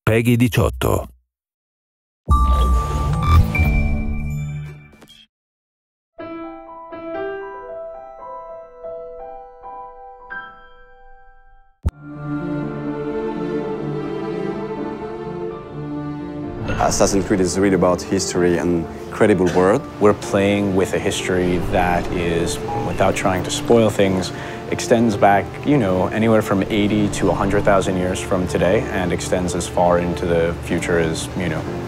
PEGI 18. Assassin's Creed is really about history and credible world. We're playing with a history that is, without trying to spoil things, extends back, anywhere from 80 to 100,000 years from today and extends as far into the future as,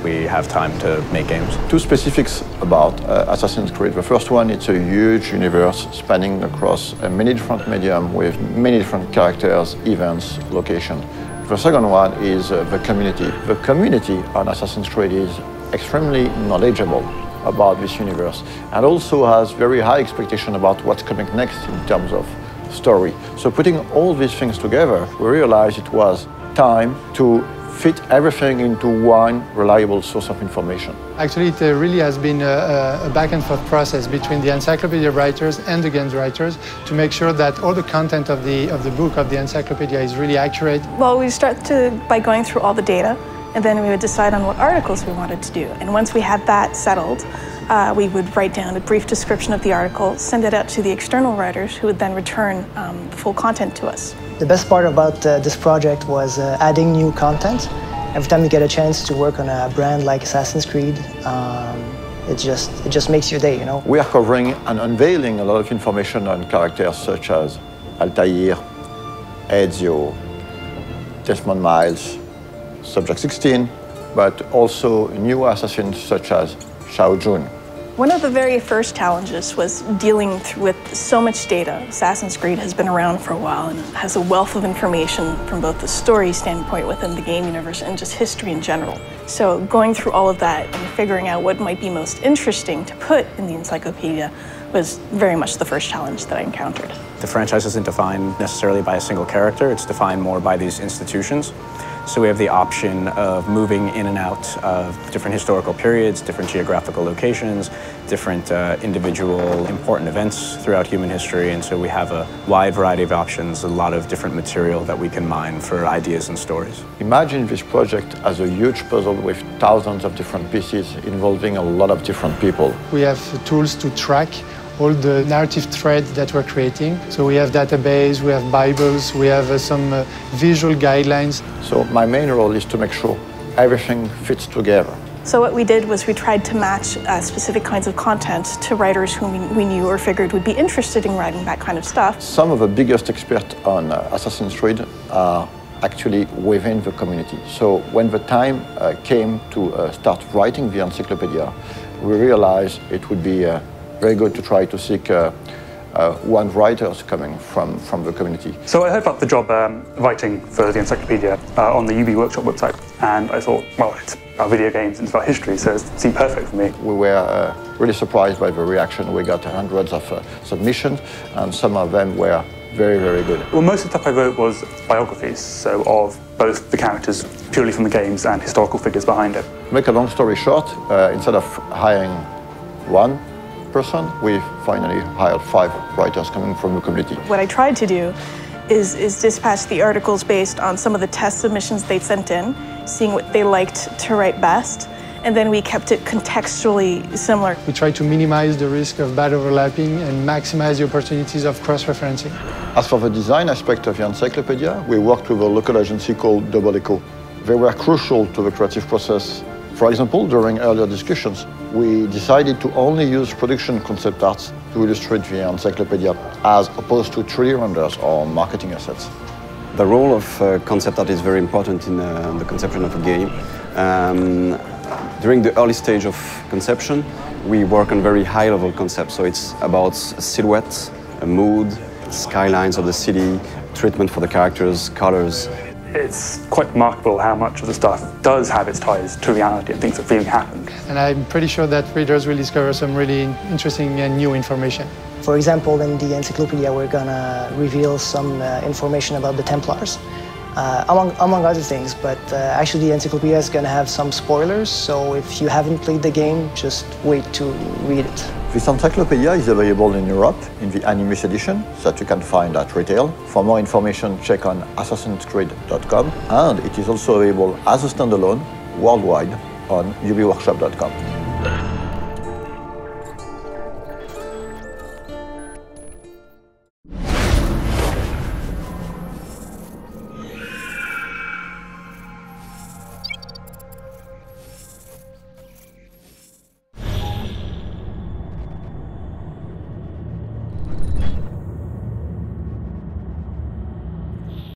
we have time to make games. Two specifics about Assassin's Creed. The first one, it's a huge universe spanning across many different mediums with many different characters, events, locations. The second one is the community. The community on Assassin's Creed is extremely knowledgeable about this universe and also has very high expectation about what's coming next in terms of story. So putting all these things together, we realized it was time to fit everything into one reliable source of information. Actually, it really has been a back and forth process between the encyclopedia writers and the games writers to make sure that all the content of the book, of the encyclopedia, is really accurate. Well, we start by going through all the data, and then we would decide on what articles we wanted to do. And once we had that settled, we would write down a brief description of the article, send it out to the external writers, who would then return the full content to us. The best part about this project was adding new content. Every time you get a chance to work on a brand like Assassin's Creed, it just makes your day, We are covering and unveiling a lot of information on characters such as Altair, Ezio, Desmond Miles, Subject 16, but also new assassins such as Shao Jun. One of the very first challenges was dealing with so much data. Assassin's Creed has been around for a while and has a wealth of information from both the story standpoint within the game universe and just history in general. So going through all of that and figuring out what might be most interesting to put in the encyclopedia was very much the first challenge that I encountered. The franchise isn't defined necessarily by a single character, it's defined more by these institutions. So we have the option of moving in and out of different historical periods, different geographical locations, different individual important events throughout human history. And so we have a wide variety of options, a lot of different material that we can mine for ideas and stories. Imagine this project as a huge puzzle with thousands of different pieces involving a lot of different people. We have tools to track all the narrative threads that we're creating. So we have database, we have Bibles, we have some visual guidelines. So my main role is to make sure everything fits together. So what we did was we tried to match specific kinds of content to writers whom we knew or figured would be interested in writing that kind of stuff. Some of the biggest experts on Assassin's Creed are actually within the community. So when the time came to start writing the encyclopedia, we realized it would be very good to try to seek one writers coming from the community. So I heard about the job writing for the encyclopedia on the UB Workshop website, and I thought, well, it's about video games and it's about history, so it seemed perfect for me. We were really surprised by the reaction. We got hundreds of submissions, and some of them were very, very good. Well, most of the stuff I wrote was biographies, so of both the characters purely from the games and historical figures behind it. To make a long story short, instead of hiring one person, we finally hired 5 writers coming from the community. What I tried to do is dispatch the articles based on some of the test submissions they'd sent in, seeing what they liked to write best, and then we kept it contextually similar. We tried to minimize the risk of bad overlapping and maximize the opportunities of cross-referencing. As for the design aspect of the encyclopedia, we worked with a local agency called Double Echo. They were crucial to the creative process. For example, during earlier discussions, we decided to only use production concept arts to illustrate the encyclopedia, as opposed to 3D renders or marketing assets. The role of concept art is very important in the conception of a game. During the early stage of conception, we work on very high-level concepts, so it's about silhouette, a mood, skylines of the city, treatment for the characters, colors. It's quite remarkable how much of the stuff does have its ties to reality and things that really happened. And I'm pretty sure that readers will discover some really interesting and new information. For example, in the encyclopedia, we're gonna reveal some information about the Templars, among other things, but actually the encyclopedia is gonna have some spoilers, so if you haven't played the game, just wait to read it. This encyclopedia is available in Europe in the Animus edition that you can find at retail. For more information, check on assassinscreed.com, and it is also available as a standalone worldwide on ubworkshop.com.